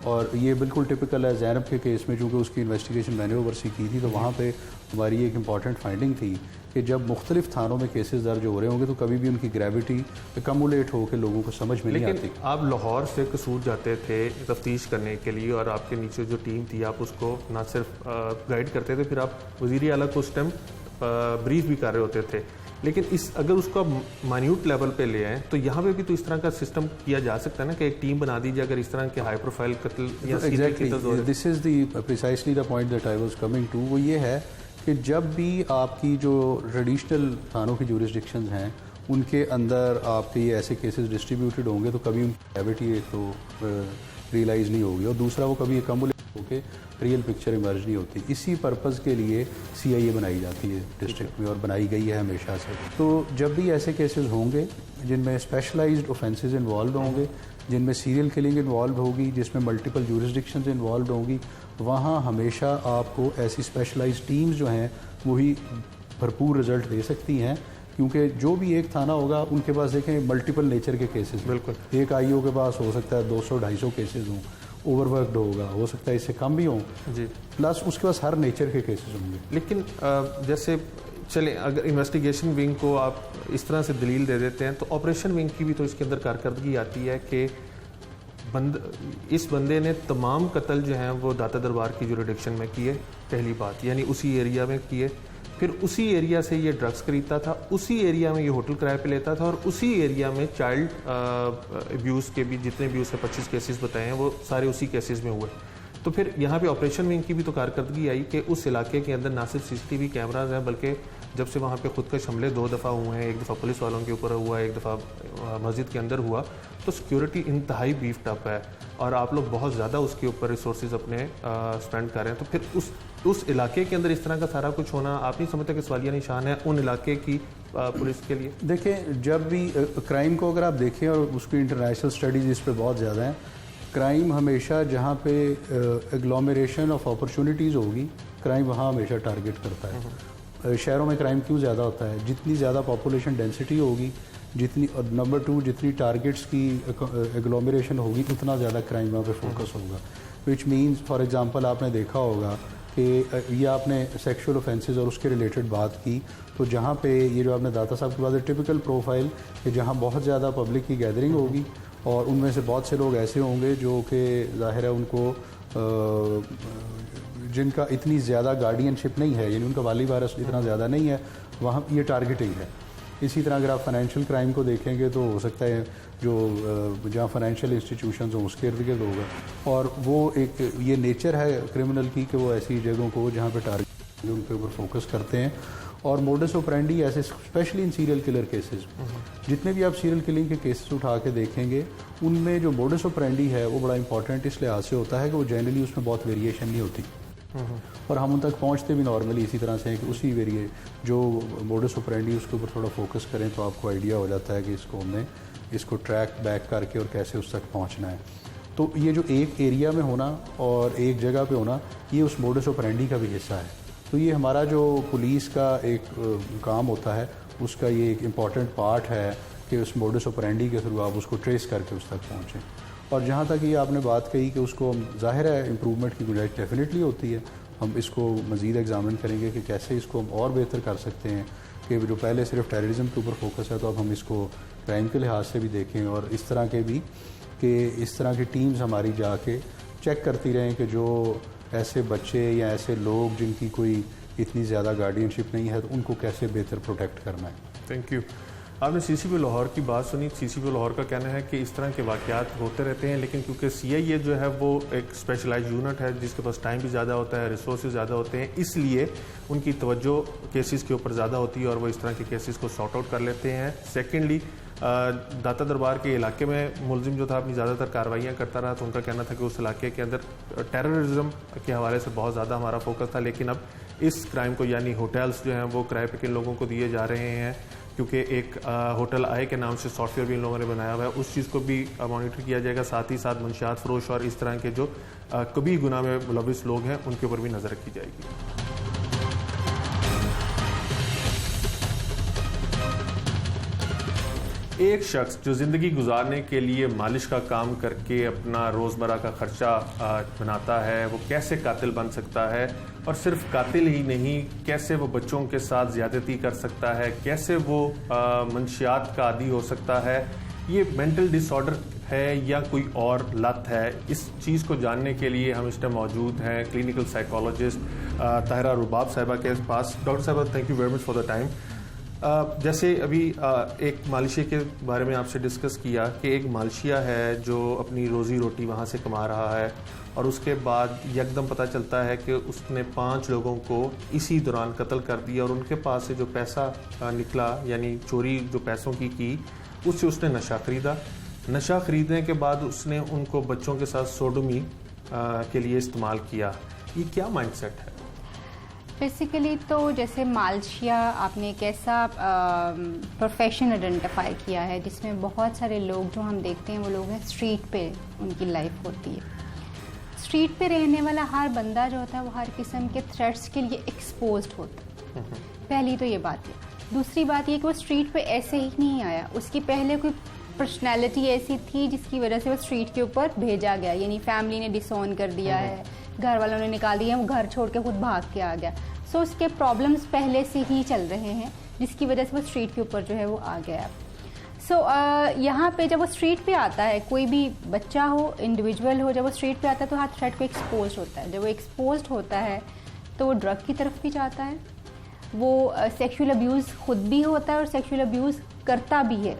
और ये बिल्कुल टिपिकल है ज़ैनब के केस में, चूँकि उसकी इन्वेस्टिगेशन मैंने ओवरसी की थी, तो वहाँ पे हमारी एक इम्पॉर्टेंट फाइंडिंग थी कि जब मुख्तलिफ थानों में केसेस दर्ज हो रहे होंगे तो कभी भी उनकी ग्रेविटी कमुलेट होकर लोगों को समझ में नहीं आती। लेकिन आप लाहौर से कसूर जाते थे तफ्तीश करने के लिए, और आपके नीचे जो टीम थी आप उसको ना सिर्फ गाइड करते थे, फिर आप वज़ीर आला को उस टाइम ब्रीफ भी कर रहे होते थे। लेकिन अगर उसको आप माइन्यूट लेवल पे ले आएँ तो यहाँ पे भी तो इस तरह का सिस्टम किया जा सकता है ना कि एक टीम बना दीजिए अगर इस तरह के हाई प्रोफाइल कत्ल या this is precisely the point that I was coming to. वो ये है कि जब भी आपकी जो ट्रेडिशनल थानों की जुरिस्डिक्शंस हैं उनके अंदर आपके ये ऐसे केसेस डिस्ट्रीब्यूटेड होंगे तो कभी उनकी ग्रेविटी एक तो रियलाइज़ नहीं होगी, और दूसरा वो कभी कमुलेट होकर रियल पिक्चर इमर्ज नहीं होती। इसी पर्पज़ के लिए CIA बनाई जाती है डिस्ट्रिक्ट में, और बनाई गई है हमेशा से। तो जब भी ऐसे केसेस होंगे जिनमें स्पेशलाइज्ड ऑफेंसेस इन्वॉल्व होंगे, जिनमें सीरियल किलिंग इन्वॉल्व होगी, जिसमें मल्टीपल जुरिस्डिक्शंस इन्वॉल्व होंगी, वहाँ हमेशा आपको ऐसी स्पेशलाइज्ड टीम्स जो हैं वही भरपूर रिजल्ट दे सकती हैं, क्योंकि जो भी एक थाना होगा उनके पास देखें मल्टीपल नेचर के केसेस। बिल्कुल, एक IO के पास हो सकता है 200-250 केसेस हों, ओवरवर्कड होगा, हो सकता है इससे कम भी हों जी, प्लस उसके पास हर नेचर के केसेस होंगे। लेकिन जैसे चले अगर इन्वेस्टिगेशन विंग को आप इस तरह से दलील दे देते हैं तो ऑपरेशन विंग की भी तो इसके अंदर कारकर्दगी आती है कि इस बंदे ने तमाम कत्ल जो हैं वो दाता दरबार की जुरिडिक्शन में किए, पहली बात, यानी उसी एरिया में किए, फिर उसी एरिया से ये ड्रग्स खरीदता था, उसी एरिया में ये होटल किराए पे लेता था, और उसी एरिया में चाइल्ड अब्यूज़ के भी जितने भी उसने 25 केसेस बताए हैं वो सारे उसी केसेस में हुए। तो फिर यहाँ पे ऑपरेशन विंग की भी तो कारकर्दगी आई कि उस इलाके के अंदर ना सिर्फ CCTV कैमराज हैं, बल्कि जब से वहाँ पे खुदकश हमले 2 दफ़ा हुए हैं, एक दफ़ा पुलिस वालों के ऊपर हुआ, एक दफ़ा मस्जिद के अंदर हुआ, तो सिक्योरिटी इंतहाई बीफ्ड अप है और आप लोग बहुत ज़्यादा उसके ऊपर रिसोर्सेज अपने स्पेंड कर रहे हैं। तो फिर उस इलाके के अंदर इस तरह का सारा कुछ होना, आप नहीं समझते कि सवालिया निशान है उन इलाके की पुलिस के लिए? देखें, जब भी क्राइम को अगर आप देखें, और उसकी इंटरनेशनल स्टडीज़ इस पर बहुत ज़्यादा हैं, क्राइम हमेशा जहाँ पे एग्लोमरेशन ऑफ अपॉर्चुनिटीज़ होगी, क्राइम वहाँ हमेशा टारगेट करता है। शहरों में क्राइम क्यों ज़्यादा होता है? जितनी ज़्यादा पॉपुलेशन डेंसिटी होगी, जितनी, और नंबर 2 जितनी टारगेट्स की एग्लोमरेशन होगी, उतना ज़्यादा क्राइम वहाँ पे फोकस होगा। विच मीन्स फॉर एग्जांपल आपने देखा होगा कि ये आपने सेक्सुअल ऑफेंसेस और उसके रिलेटेड बात की, तो जहाँ पे ये जो आपने दाता साहब के बाद टिपिकल प्रोफाइल कि जहाँ बहुत ज़्यादा पब्लिक की गैदरिंग होगी और उनमें से बहुत से लोग ऐसे होंगे जो कि ज़ाहिर है उनको जिनका इतनी ज़्यादा गार्डियनशिप नहीं है, यानी उनका वाली वारस इतना ज़्यादा नहीं है, वहाँ ये टारगेटिंग है। इसी तरह अगर आप फाइनेंशियल क्राइम को देखेंगे तो हो सकता है जो जहाँ फाइनेंशियल इंस्टीट्यूशंस हों उसके इर्द गिर्द होगा, और वो एक ये नेचर है क्रिमिनल की कि वो ऐसी जगहों को जहाँ पे टारगेट उन पे ऊपर फोकस करते हैं। और मोडस ऑपरेंडी ऐसे specially in serial killer cases, जितने भी आप सीरियल किलिंग के केसेस उठा के देखेंगे उनमें जो मोडस ऑपरेंडी है वो बड़ा इंपॉर्टेंट इस लिहाज से होता है कि वो जनरली उसमें बहुत वेरिएशन नहीं होती और हम उन तक पहुंचते भी नॉर्मली इसी तरह से हैं कि उसी वेरिए जो मोडस ऑपरेंडी उसके ऊपर थोड़ा फोकस करें तो आपको आइडिया हो जाता है कि इसको हमने इसको ट्रैक बैक करके और कैसे उस तक पहुंचना है। तो ये जो एक एरिया में होना और एक जगह पे होना ये उस मोडस ऑपरेंडी का भी हिस्सा है। तो ये हमारा जो पुलिस का एक काम होता है उसका ये एक इम्पॉर्टेंट पार्ट है कि उस मोडस ऑपरेंडी के थ्रू आप उसको ट्रेस करके उस तक पहुँचें। और जहाँ तक ये आपने बात कही कि उसको ज़ाहिर है इम्प्रूवमेंट की गुंजाइश डेफिनेटली होती है, हम इसको मज़ीद एग्जामिन करेंगे कि कैसे इसको हम और बेहतर कर सकते हैं कि जो पहले सिर्फ टेररिज्म के ऊपर फोकस है तो अब हम इसको क्राइम के लिहाज से भी देखें और इस तरह के भी कि इस तरह की टीम्स हमारी जाके चेक करती रहें कि जो ऐसे बच्चे या ऐसे लोग जिनकी कोई इतनी ज़्यादा गार्डियनशिप नहीं है तो उनको कैसे बेहतर प्रोटेक्ट करना है। Thank you. आपने सीसीपी लाहौर की बात सुनी। सीसीपी लाहौर का कहना है कि इस तरह के वाक़यात होते रहते हैं, लेकिन क्योंकि सीआईए जो है वो एक स्पेशलाइज्ड यूनिट है जिसके पास टाइम भी ज़्यादा होता है, रिसोर्सेज ज़्यादा होते हैं, इसलिए उनकी तवज्जो केसेस के ऊपर ज़्यादा होती है और वो इस तरह के केसेस को सॉर्ट आउट कर लेते हैं। सेकेंडली दाता दरबार के इलाके में मुलजिम जो था अपनी ज़्यादातर कार्रवाइयाँ करता रहा, तो उनका कहना था कि उस इलाके के अंदर टेररिज्म के हवाले से बहुत ज़्यादा हमारा फोकस था, लेकिन अब इस क्राइम को यानी होटल्स जो हैं वो किराए पे किन लोगों को दिए जा रहे हैं, क्योंकि एक होटल आए के नाम से सॉफ्टवेयर भी इन लोगों ने बनाया हुआ है, उस चीज़ को भी मॉनिटर किया जाएगा। साथ ही साथ मंशियात फरोश और इस तरह के जो कभी गुनाह में मुलविस लोग हैं उनके ऊपर भी नज़र रखी जाएगी। एक शख्स जो ज़िंदगी गुजारने के लिए मालिश का काम करके अपना रोज़मर्रा का ख़र्चा बनाता है, वो कैसे कातिल बन सकता है, और सिर्फ कातिल ही नहीं, कैसे वो बच्चों के साथ ज़्यादती कर सकता है, कैसे वो मंशियात का आदी हो सकता है, ये मेंटल डिसऑर्डर है या कोई और लत है, इस चीज़ को जानने के लिए हम इस टाइम मौजूद हैं क्लिनिकल साइकोलॉजिस्ट ताहिरा रुबाब साहिबा के पास। डॉक्टर साहिबा, thank you very much for the time. जैसे अभी एक मालशिया के बारे में आपसे डिस्कस किया कि एक मालशिया है जो अपनी रोज़ी रोटी वहाँ से कमा रहा है और उसके बाद यकदम पता चलता है कि उसने 5 लोगों को इसी दौरान कत्ल कर दिया और उनके पास से जो पैसा निकला यानी चोरी जो पैसों की उससे उसने नशा ख़रीदा। नशा ख़रीदने के बाद उसने उनको बच्चों के साथ सोडोमी के लिए इस्तेमाल किया। ये क्या माइंडसेट है? बेसिकली तो जैसे मालशिया आपने एक ऐसा प्रोफेशन आइडेंटिफाई किया है जिसमें बहुत सारे लोग जो हम देखते हैं वो लोग हैं स्ट्रीट पे उनकी लाइफ होती है। स्ट्रीट पे रहने वाला हर बंदा जो होता है वो हर किस्म के थ्रेट्स के लिए एक्सपोज्ड होता है। पहली तो ये बात है। दूसरी बात ये कि वो स्ट्रीट पे ऐसे ही नहीं आया, उसकी पहले कोई पर्सनैलिटी ऐसी थी जिसकी वजह से वो स्ट्रीट के ऊपर भेजा गया, यानी फैमिली ने डिसऑन कर दिया है, घर वालों ने निकाल दिया, वो घर छोड़ के खुद भाग के आ गया। सो उसके प्रॉब्लम्स पहले से ही चल रहे हैं जिसकी वजह से वो स्ट्रीट के ऊपर जो है वो आ गया। सो यहाँ पे जब वो स्ट्रीट पे आता है, कोई भी बच्चा हो, इंडिविजुअल हो, जब वो स्ट्रीट पे आता है तो हर थ्रेट को एक्सपोज होता है। जब वो एक्सपोज होता है तो वो ड्रग की तरफ भी जाता है, वो सेक्सुअल अब्यूज़ खुद भी होता है और सेक्सुअल अब्यूज़ करता भी है।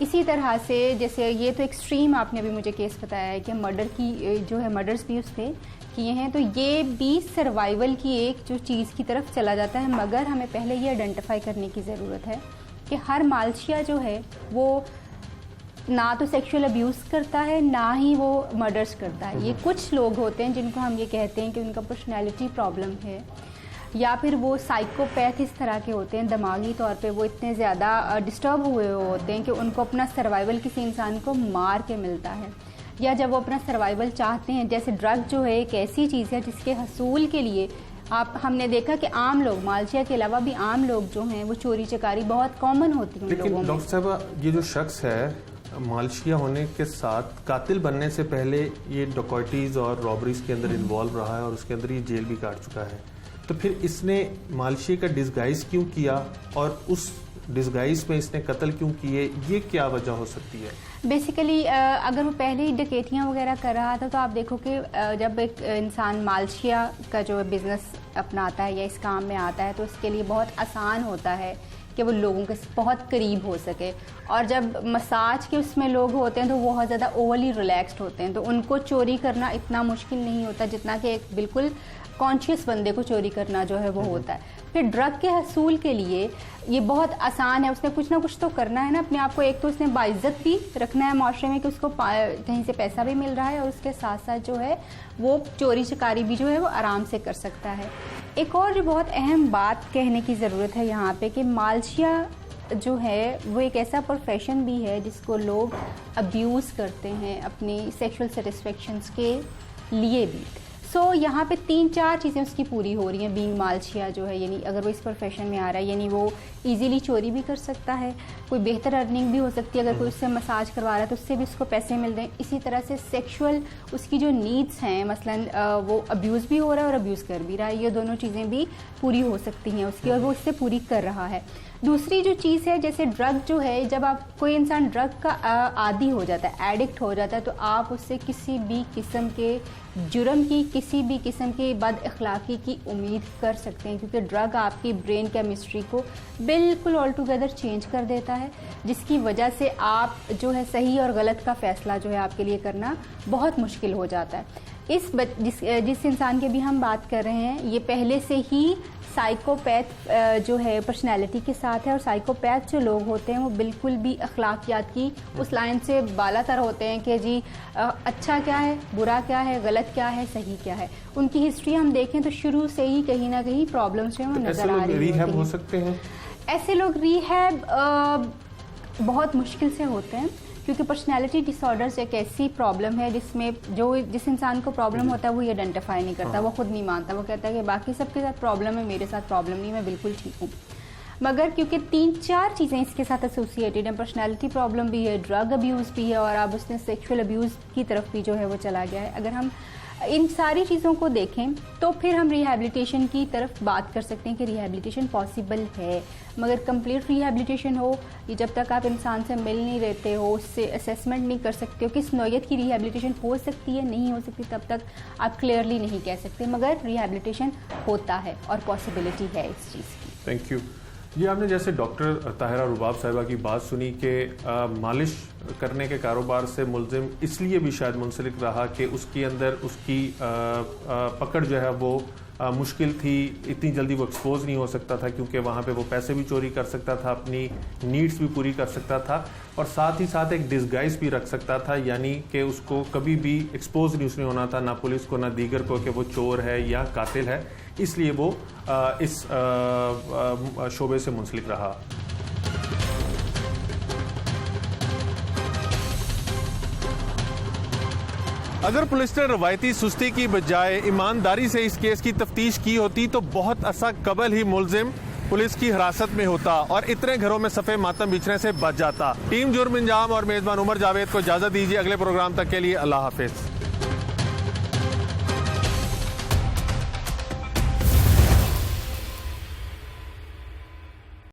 इसी तरह से जैसे ये तो एक्सट्रीम आपने अभी मुझे केस बताया है कि मर्डर की जो है मर्डर्स भी उसने किए हैं, तो ये भी सर्वाइवल की एक जो चीज़ की तरफ चला जाता है। मगर हमें पहले ये आइडेंटिफाई करने की ज़रूरत है कि हर मालशिया जो है वो ना तो सेक्सुअल अब्यूज़ करता है ना ही वो मर्डर्स करता है। ये कुछ लोग होते हैं जिनको हम ये कहते हैं कि उनका पर्सनैलिटी प्रॉब्लम है या फिर वो साइकोपैथ इस तरह के होते हैं, दिमागी तौर पे वो इतने ज़्यादा डिस्टर्ब हुए होते हैं कि उनको अपना सर्वाइवल किसी इंसान को मार के मिलता है, या जब वो अपना सर्वाइवल चाहते हैं। जैसे ड्रग जो है एक ऐसी चीज़ है जिसके हसूल के लिए हमने देखा कि आम लोग, मालशिया के अलावा भी आम लोग जो हैं वो चोरी चकारी बहुत कॉमन होती है। लेकिन डॉक्टर साहब, ये जो शख्स है मालशिया होने के साथ कातिल बनने से पहले ये डकैतीज़ और रॉबरीज के अंदर इन्वॉल्व रहा है और उसके अंदर ये जेल भी काट चुका है, तो फिर इसने मालशिया का डिस्गाइज क्यों किया और उस डिस्गाइज में इसने कत्ल क्यों किए, ये क्या वजह हो सकती है? बेसिकली अगर वो पहले ही डकैतियाँ वगैरह कर रहा था तो आप देखो कि जब एक इंसान मालशिया का जो बिज़नेस अपनाता है या इस काम में आता है तो उसके लिए बहुत आसान होता है कि वो लोगों के बहुत करीब हो सके। और जब मसाज के उसमें लोग होते हैं तो बहुत ज़्यादा ओवरली रिलैक्स्ड होते हैं, तो उनको चोरी करना इतना मुश्किल नहीं होता जितना कि एक बिल्कुल कॉन्शियस बंदे को चोरी करना जो है वो होता है। फिर ड्रग के हसूल के लिए ये बहुत आसान है, उसने कुछ ना कुछ तो करना है ना अपने आप को। एक तो उसने बाइज्जत भी रखना है माशरे में कि उसको कहीं से पैसा भी मिल रहा है, और उसके साथ साथ जो है वो चोरी चकारी भी जो है वो आराम से कर सकता है। एक और जो बहुत अहम बात कहने की ज़रूरत है यहाँ पे कि मालशिया जो है वो एक ऐसा प्रोफेशन भी है जिसको लोग अब्यूज़ करते हैं अपनी सेक्सुअल सेटिस्फेक्शंस के लिए भी। सो यहाँ पे 3-4 चीज़ें उसकी पूरी हो रही हैं बीइंग मालशिया जो है, यानी अगर वो इस प्रोफेशन में आ रहा है, यानी वो इजीली चोरी भी कर सकता है, कोई बेहतर अर्निंग भी हो सकती है, अगर कोई उससे मसाज करवा रहा है तो उससे भी उसको पैसे मिल रहे हैं। इसी तरह से सेक्सुअल उसकी जो नीड्स हैं, मसलन वो अब्यूज़ भी हो रहा है और अब्यूज़ कर भी रहा है, ये दोनों चीज़ें भी पूरी हो सकती हैं उसकी, और वो इससे पूरी कर रहा है। दूसरी जो चीज़ है, जैसे ड्रग जो है, जब आप कोई इंसान ड्रग का आदी हो जाता है, एडिक्ट हो जाता है, तो आप उससे किसी भी किस्म के जुर्म की, किसी भी किस्म की बद अखलाक़ी की उम्मीद कर सकते हैं, क्योंकि ड्रग आपकी ब्रेन केमिस्ट्री को बिल्कुल ऑल टुगेदर चेंज कर देता है, जिसकी वजह से आप जो है सही और गलत का फ़ैसला जो है आपके लिए करना बहुत मुश्किल हो जाता है। जिस इंसान की भी हम बात कर रहे हैं, ये पहले से ही साइकोपैथ जो है पर्सनैलिटी के साथ है, और साइकोपैथ जो लोग होते हैं वो बिल्कुल भी अखलाकियात की उस लाइन से बालातर होते हैं कि जी अच्छा क्या है, बुरा क्या है, गलत क्या है, सही क्या है। उनकी हिस्ट्री हम देखें तो शुरू से ही कहीं ना कहीं प्रॉब्लम्स जो है वो नजर आ रही रिहैब हो सकते हैं। ऐसे लोग रिहैब बहुत मुश्किल से होते हैं, क्योंकि पर्सनैलिटी डिसऑर्डर्स एक ऐसी प्रॉब्लम है जिसमें जिस इंसान को प्रॉब्लम होता है वो ये आइडेंटिफाई नहीं करता, वो खुद नहीं मानता, वो कहता है कि बाकी सबके साथ प्रॉब्लम है, मेरे साथ प्रॉब्लम नहीं, मैं बिल्कुल ठीक हूँ। मगर क्योंकि 3-4 चीज़ें इसके साथ एसोसिएटेड हैं, पर्सनैलिटी प्रॉब्लम भी है, ड्रग अब्यूज़ भी है, और अब उसने सेक्सुअल अब्यूज़ की तरफ भी जो है वो चला गया है। अगर हम इन सारी चीज़ों को देखें तो फिर हम रिहैबिलिटेशन की तरफ बात कर सकते हैं कि रिहैबिलिटेशन पॉसिबल है, मगर कंप्लीट रिहैबिलिटेशन हो, ये जब तक आप इंसान से मिल नहीं रहते हो, उससे असेसमेंट नहीं कर सकते हो किस नौयत की रिहैबिलिटेशन हो सकती है, नहीं हो सकती, तब तक आप क्लियरली नहीं कह सकते, मगर रिहैबिलिटेशन होता है और पॉसिबिलिटी है इस चीज़ की। Thank you. ये आपने जैसे डॉक्टर ताहिरा रुबाब साहिबा की बात सुनी कि मालिश करने के कारोबार से मुलजिम इसलिए भी शायद मुंसलिक रहा कि उसके अंदर उसकी पकड़ जो है वो मुश्किल थी, इतनी जल्दी वो एक्सपोज नहीं हो सकता था, क्योंकि वहाँ पे वो पैसे भी चोरी कर सकता था, अपनी नीड्स भी पूरी कर सकता था, और साथ ही साथ एक डिस्गाइज भी रख सकता था, यानी कि उसको कभी भी एक्सपोज नहीं उसने होना था, ना पुलिस को ना दीगर को, कि वो चोर है या कातिल है, इसलिए वो इस शोबे से मुंसलिक रहा। अगर पुलिस ने रवायती सुस्ती की बजाय ईमानदारी से इस केस की तफ्तीश की होती तो बहुत अरसा कबल ही मुलजिम पुलिस की हिरासत में होता और इतने घरों में सफ़े मातम बिछने से बच जाता। टीम जुर्म अंजाम और मेज़बान उमर जावेद को इजाज़त दीजिए। अगले प्रोग्राम तक के लिए अल्लाह हाफिज़।